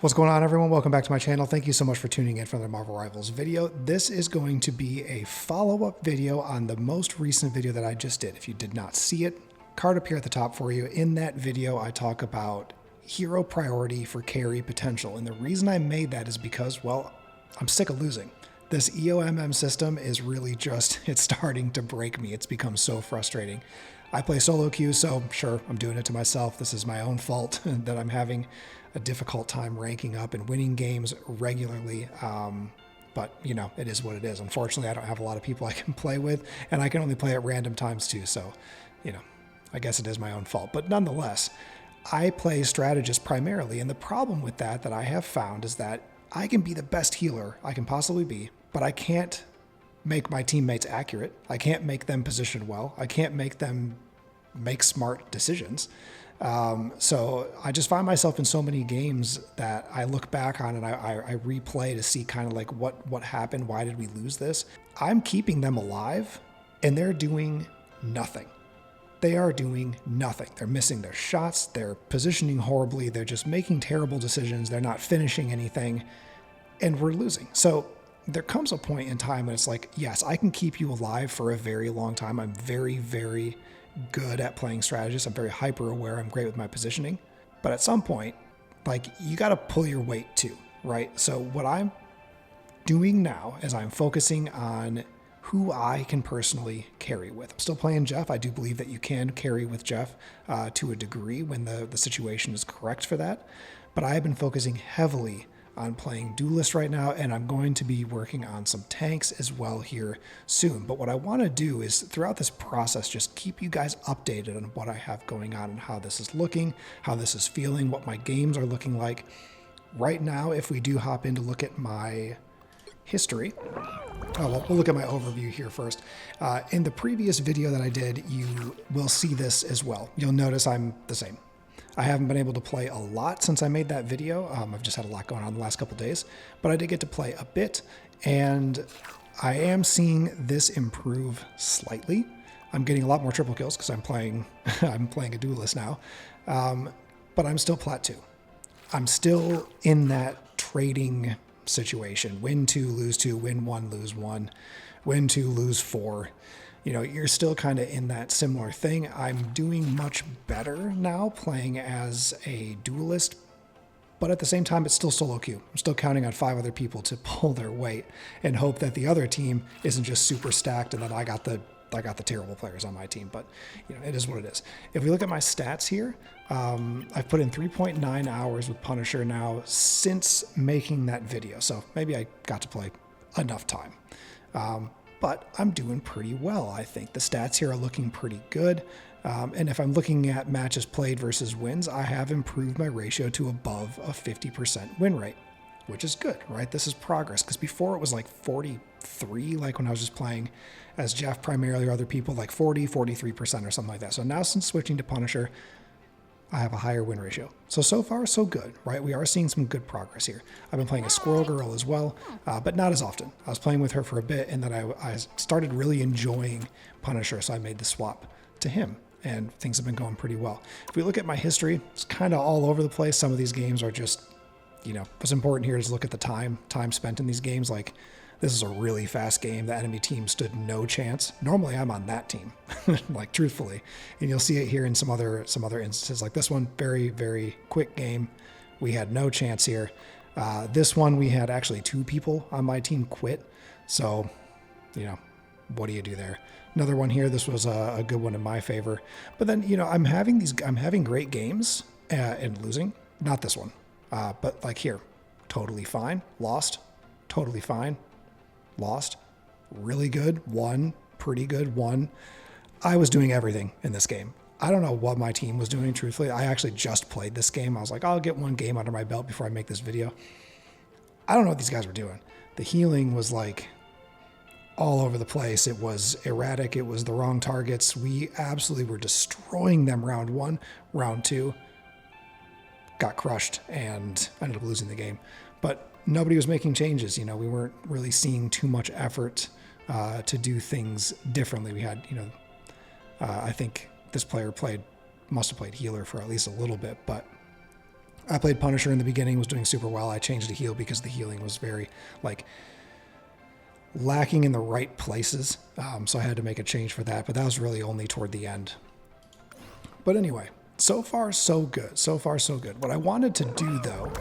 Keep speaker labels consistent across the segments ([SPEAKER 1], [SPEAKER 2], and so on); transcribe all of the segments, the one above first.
[SPEAKER 1] What's going on, everyone? Welcome back to my channel. Thank you so much for tuning in for the Marvel Rivals video. This is going to be a follow-up video on the most recent video that I just did. If you did not see it, card up here at the top for you. In that video, I talk about hero priority for carry potential. And the reason I made that is because, well, I'm sick of losing. This EOMM system is really just, it's starting to break me. It's become so frustrating. I play solo queue, so sure, I'm doing it to myself. This is my own fault that I'm having a difficult time ranking up and winning games regularly. But, you know, it is what it is. Unfortunately, I don't have a lot of people I can play with, and I can only play at random times too. So, you know, I guess it is my own fault. But nonetheless, I play strategist primarily, and the problem with that I have found is that I can be the best healer I can possibly be, but I can't make my teammates accurate. I can't make them position well. I can't make them make smart decisions. So I just find myself in so many games that I look back on and I replay to see kind of like what happened. Why did we lose this? I'm keeping them alive and they're doing nothing. They are doing nothing. They're missing their shots. They're positioning horribly. They're just making terrible decisions. They're not finishing anything and we're losing. So there comes a point in time when it's like, yes, I can keep you alive for a very long time. I'm very, very good at playing strategists. I'm very hyper aware. I'm great with my positioning. But at some point, like, you got to pull your weight too, right? So what I'm doing now is I'm focusing on who I can personally carry with. I'm still playing Jeff. I do believe that you can carry with Jeff to a degree when the situation is correct for that. But I have been focusing heavily on playing duelist right now, and I'm going to be working on some tanks as well here soon. But what I want to do is throughout this process, just keep you guys updated on what I have going on and how this is looking, how this is feeling, what my games are looking like. Right now, if we do hop in to look at my history, we'll look at my overview here first. In the previous video that I did, you will see this as well. You'll notice I'm the same. I haven't been able to play a lot since I made that video. I've just had a lot going on the last couple days, but I did get to play a bit, and I am seeing this improve slightly. I'm getting a lot more triple kills because I'm playing a duelist now, but I'm still plat 2. I'm still in that trading situation. Win 2, lose 2, win 1, lose 1, win 2, lose 4. You know, you're still kind of in that similar thing. I'm doing much better now playing as a duelist, but at the same time, it's still solo queue. I'm still counting on 5 other people to pull their weight and hope that the other team isn't just super stacked and that I got the terrible players on my team. But, you know, it is what it is. If we look at my stats here, I've put in 3.9 hours with Punisher now since making that video. So maybe I got to play enough time. But I'm doing pretty well, I think. The stats here are looking pretty good. And if I'm looking at matches played versus wins, I have improved my ratio to above a 50% win rate, which is good, right? This is progress, because before it was like 43, like when I was just playing as Jeff primarily, or other people, like 40, 43% or something like that. So now since switching to Punisher, I have a higher win ratio. So far, so good, right? We are seeing some good progress here. I've been playing a Squirrel Girl as well, but not as often. I was playing with her for a bit, and then I started really enjoying Punisher, so I made the swap to him, and things have been going pretty well. If we look at my history, it's kind of all over the place. Some of these games are just, you know, what's important here is look at the time spent in these games. Like, this is a really fast game. The enemy team stood no chance. Normally, I'm on that team, like, truthfully. And you'll see it here in some other instances. Like this one, very, very quick game. We had no chance here. This one, we had actually 2 people on my team quit. So, you know, what do you do there? Another one here. This was a good one in my favor. But then, you know, I'm having great games and losing. Not this one, but like here, totally fine. Lost, totally fine. Lost, really good, won, pretty good, won. I was doing everything in this game. I don't know what my team was doing, truthfully. I actually just played this game. I was like, I'll get one game under my belt before I make this video. I don't know what these guys were doing. The healing was like all over the place. It was erratic. It was the wrong targets. We absolutely were destroying them round 1. Round 2, got crushed and ended up losing the game. But nobody was making changes. You know, we weren't really seeing too much effort to do things differently. We had, you know, I think this player must have played healer for at least a little bit, but I played Punisher in the beginning, was doing super well. I changed to heal because the healing was very like lacking in the right places. So I had to make a change for that, but that was really only toward the end. But anyway, so far so good. So far so good. What I wanted to do though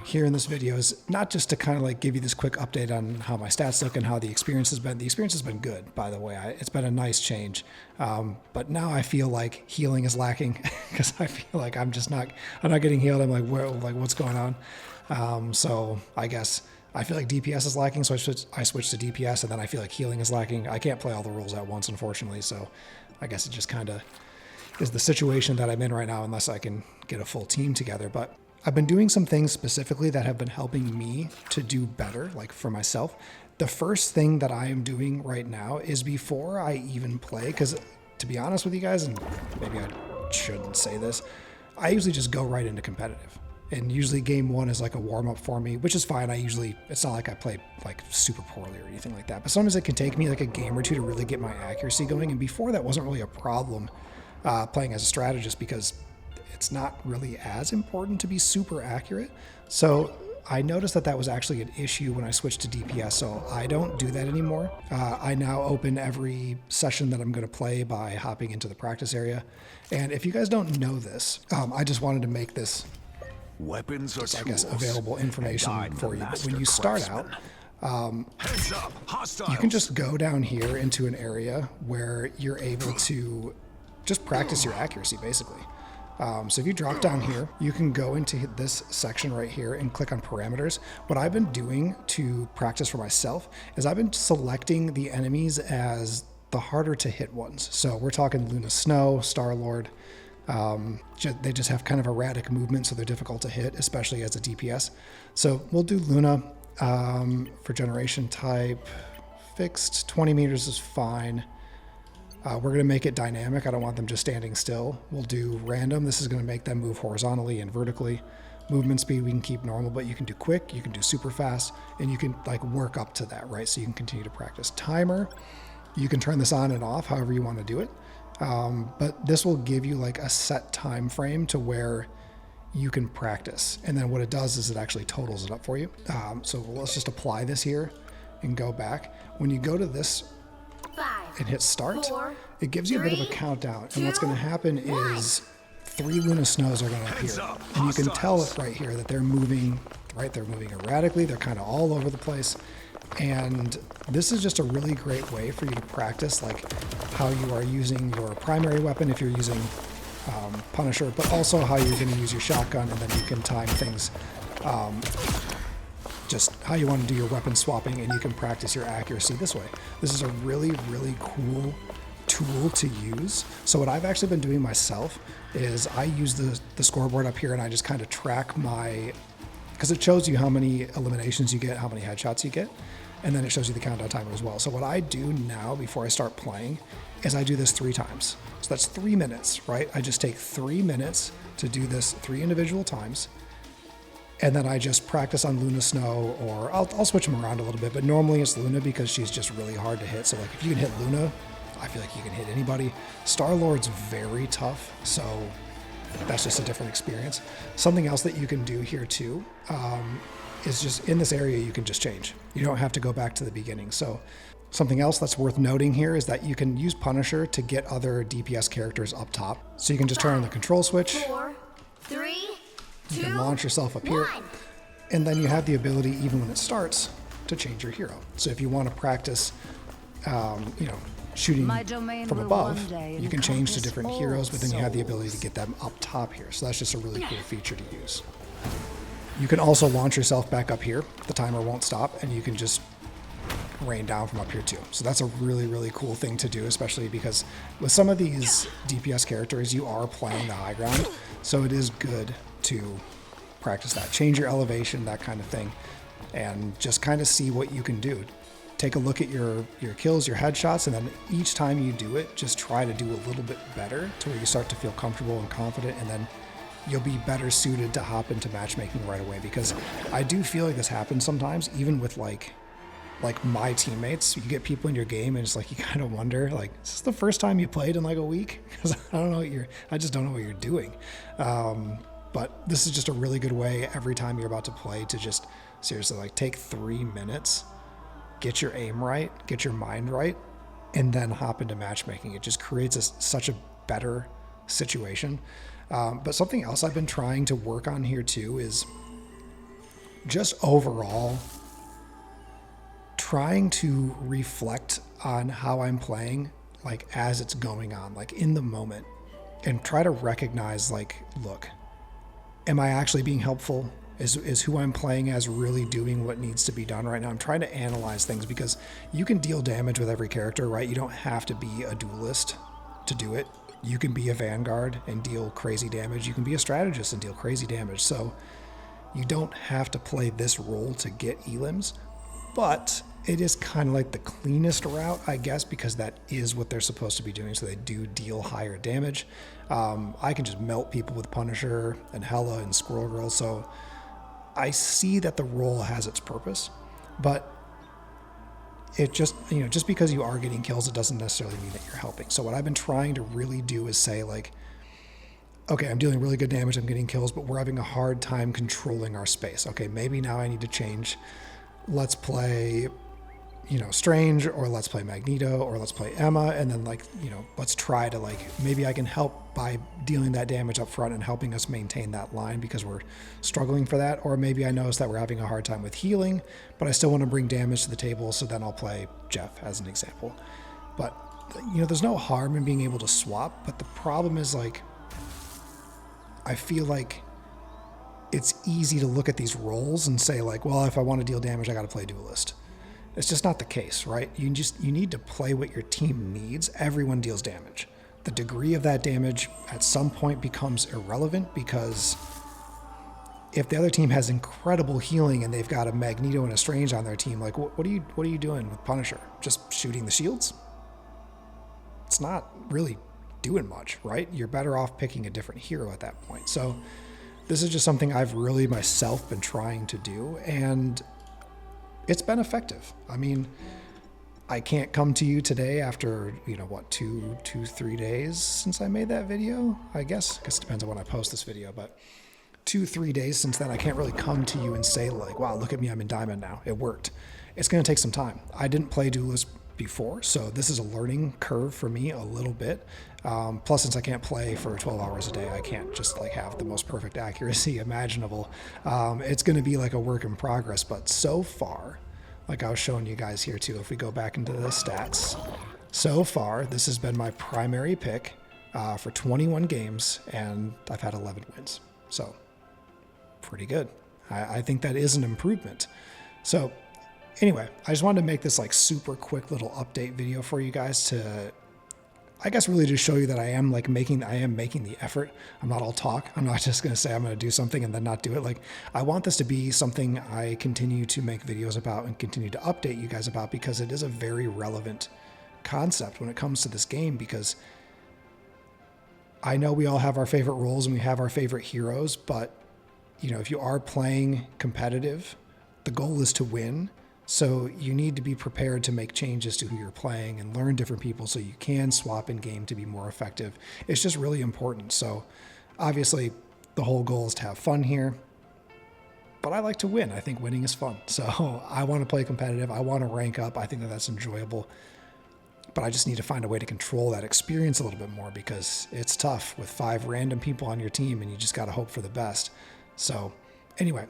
[SPEAKER 1] here in this video is not just to kind of like give you this quick update on how my stats look and how the experience has been. The experience has been good, by the way. It's been a nice change. But now I feel like healing is lacking because I feel like I'm not getting healed. I'm like, what's going on? So I guess I feel like DPS is lacking, so I switched to DPS, and then I feel like healing is lacking. I can't play all the roles at once, unfortunately, so I guess it just kind of is the situation that I'm in right now unless I can get a full team together. But I've been doing some things specifically that have been helping me to do better, like for myself. The first thing that I am doing right now is before I even play, because to be honest with you guys, and maybe I shouldn't say this, I usually just go right into competitive. And usually game one is like a warm up for me, which is fine. It's not like I play like super poorly or anything like that, but sometimes it can take me like a game or two to really get my accuracy going. And before that wasn't really a problem playing as a strategist because it's not really as important to be super accurate. So I noticed that that was actually an issue when I switched to DPS, so I don't do that anymore. I now open every session that I'm going to play by hopping into the practice area. And if you guys don't know this, I just wanted to make this
[SPEAKER 2] weapons are,
[SPEAKER 1] I guess, available information for you. But when you start out, you can just go down here into an area where you're able to just practice your accuracy, basically. So if you drop down here, you can go into this section right here and click on parameters. What I've been doing to practice for myself is I've been selecting the enemies as the harder to hit ones. So we're talking Luna Snow, Star-Lord. They just have kind of erratic movement, so they're difficult to hit, especially as a DPS. So we'll do Luna for generation type. Fixed 20 meters is fine. We're going to make it dynamic. I don't want them just standing still. We'll do random. This is going to make them move horizontally and vertically. Movement speed we can keep normal, but you can do quick, you can do super fast, and you can like work up to that, right? So you can continue to practice. Timer, you can turn this on and off however you want to do it. But this will give you like a set time frame to where you can practice. And then what it does is it actually totals it up for you. So let's just apply this here and go back. When you go to this and hit start, it gives you a bit of a countdown. And what's going to happen is 3 Luna Snows are going to appear. And you can tell it right here that they're moving, right? They're moving erratically. They're kind of all over the place. And this is just a really great way for you to practice like how you are using your primary weapon if you're using Punisher, but also how you're going to use your shotgun, and then you can time things, just how you want to do your weapon swapping, and you can practice your accuracy this way. This is a really, really cool tool to use. So what I've actually been doing myself is I use the scoreboard up here, and I just kind of track because it shows you how many eliminations you get, how many headshots you get, and then it shows you the countdown timer as well. So what I do now before I start playing is I do this 3 times. So that's 3 minutes, right? I just take 3 minutes to do this 3 individual times, and then I just practice on Luna Snow, or I'll switch them around a little bit, but normally it's Luna because she's just really hard to hit. So like if you can hit Luna, I feel like you can hit anybody. Star-Lord's very tough, so that's just a different experience. Something else that you can do here too is just in this area you can just change. You don't have to go back to the beginning. So something else that's worth noting here is that you can use Punisher to get other DPS characters up top. So you can just turn on the control switch.
[SPEAKER 3] 4, 3, 2,
[SPEAKER 1] you can launch yourself up here, and then you have the ability, even when it starts, to change your hero. So if you want to practice, shooting from above, you can change to different heroes, but then you have the ability to get them up top here. So that's just a really cool feature to use. You can also launch yourself back up here. The timer won't stop, and you can just rain down from up here too. So that's a really, really cool thing to do, especially because with some of these DPS characters, you are playing the high ground. So it is good to practice that. Change your elevation, that kind of thing, and just kind of see what you can do. Take a look at your kills, your headshots, and then each time you do it, just try to do a little bit better to where you start to feel comfortable and confident, and then you'll be better suited to hop into matchmaking right away. Because I do feel like this happens sometimes, even with like my teammates. You get people in your game and it's like you kind of wonder, like, is this the first time you played in like a week? Because I just don't know what you're doing. But But this is just a really good way every time you're about to play to just seriously like take 3 minutes, get your aim right, get your mind right, and then hop into matchmaking. It just creates such a better situation. But something else I've been trying to work on here too is just overall trying to reflect on how I'm playing, like as it's going on, like in the moment, and try to recognize like, look, am I actually being helpful? Is who I'm playing as really doing what needs to be done right now? I'm trying to analyze things because you can deal damage with every character, right? You don't have to be a duelist to do it. You can be a vanguard and deal crazy damage. You can be a strategist and deal crazy damage. So you don't have to play this role to get elims, but it is kind of like the cleanest route, I guess, because that is what they're supposed to be doing. So they do deal higher damage. I can just melt people with Punisher and Hela and Squirrel Girl. So I see that the role has its purpose, but it just, just because you are getting kills, it doesn't necessarily mean that you're helping. So what I've been trying to really do is say like, okay, I'm dealing really good damage, I'm getting kills, but we're having a hard time controlling our space. Okay, maybe now I need to change. Let's play, Strange, or let's play Magneto, or let's play Emma, and then let's try to maybe I can help by dealing that damage up front and helping us maintain that line because we're struggling for that. Or maybe I notice that we're having a hard time with healing, but I still want to bring damage to the table, so then I'll play Jeff as an example. But, there's no harm in being able to swap, but the problem is I feel like it's easy to look at these roles and say well, if I want to deal damage, I got to play duelist. It's just not the case, right? You need to play what your team needs. Everyone deals damage. The degree of that damage at some point becomes irrelevant because if the other team has incredible healing and they've got a Magneto and a Strange on their team, what are you doing with Punisher? Just shooting the shields? It's not really doing much, right? You're better off picking a different hero at that point. So this is just something I've really myself been trying to do, and it's been effective. I mean, I can't come to you today after, 3 days since I made that video, I guess. It depends on when I post this video, but 2-3 days since then, I can't really come to you and say wow, look at me, I'm in Diamond now. It worked. It's going to take some time. I didn't play Duelist before, so this is a learning curve for me a little bit. Plus, since I can't play for 12 hours a day, I can't just have the most perfect accuracy imaginable. It's going to be a work in progress, but so far, like I was showing you guys here too, if we go back into the stats, so far, this has been my primary pick for 21 games, and I've had 11 wins. So, pretty good. I think that is an improvement. So, anyway, I just wanted to make this super quick little update video for you guys to, I guess, really just show you that I am making the effort. I'm not all talk. I'm not just going to say I'm going to do something and then not do it. I want this to be something I continue to make videos about and continue to update you guys about because it is a very relevant concept when it comes to this game, because I know we all have our favorite roles and we have our favorite heroes, but if you are playing competitive, the goal is to win. So you need to be prepared to make changes to who you're playing and learn different people so you can swap in game to be more effective. It's just really important. So obviously the whole goal is to have fun here, but I like to win. I think winning is fun. So I want to play competitive. I want to rank up. I think that that's enjoyable, but I just need to find a way to control that experience a little bit more because it's tough with 5 random people on your team and you just got to hope for the best. So anyway,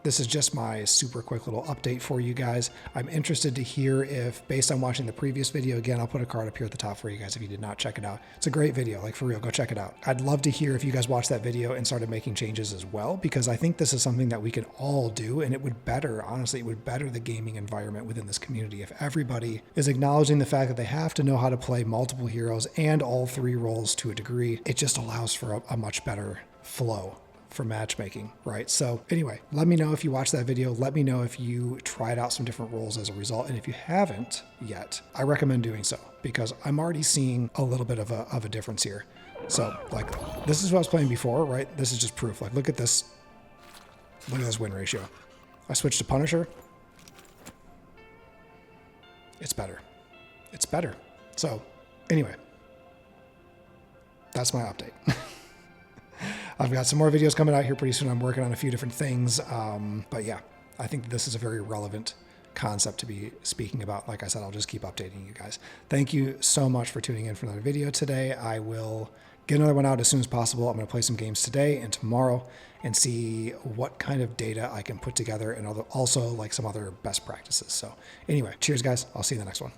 [SPEAKER 1] this is just my super quick little update for you guys. I'm interested to hear if, based on watching the previous video, again, I'll put a card up here at the top for you guys if you did not check it out. It's a great video, for real, go check it out. I'd love to hear if you guys watched that video and started making changes as well, because I think this is something that we can all do, and it would better, honestly, it would better the gaming environment within this community if everybody is acknowledging the fact that they have to know how to play multiple heroes and all 3 roles to a degree. It just allows for a much better flow for matchmaking, right? So anyway, let me know if you watched that video. Let me know if you tried out some different roles as a result. And if you haven't yet, I recommend doing so because I'm already seeing a little bit of a difference here. So this is what I was playing before, right? This is just proof. Look at this. Look at this win ratio. I switched to Punisher. It's better. It's better. So anyway, that's my update. I've got some more videos coming out here pretty soon. I'm working on a few different things. But yeah, I think this is a very relevant concept to be speaking about. Like I said, I'll just keep updating you guys. Thank you so much for tuning in for another video today. I will get another one out as soon as possible. I'm going to play some games today and tomorrow and see what kind of data I can put together, and also like some other best practices. So anyway, cheers guys. I'll see you in the next one.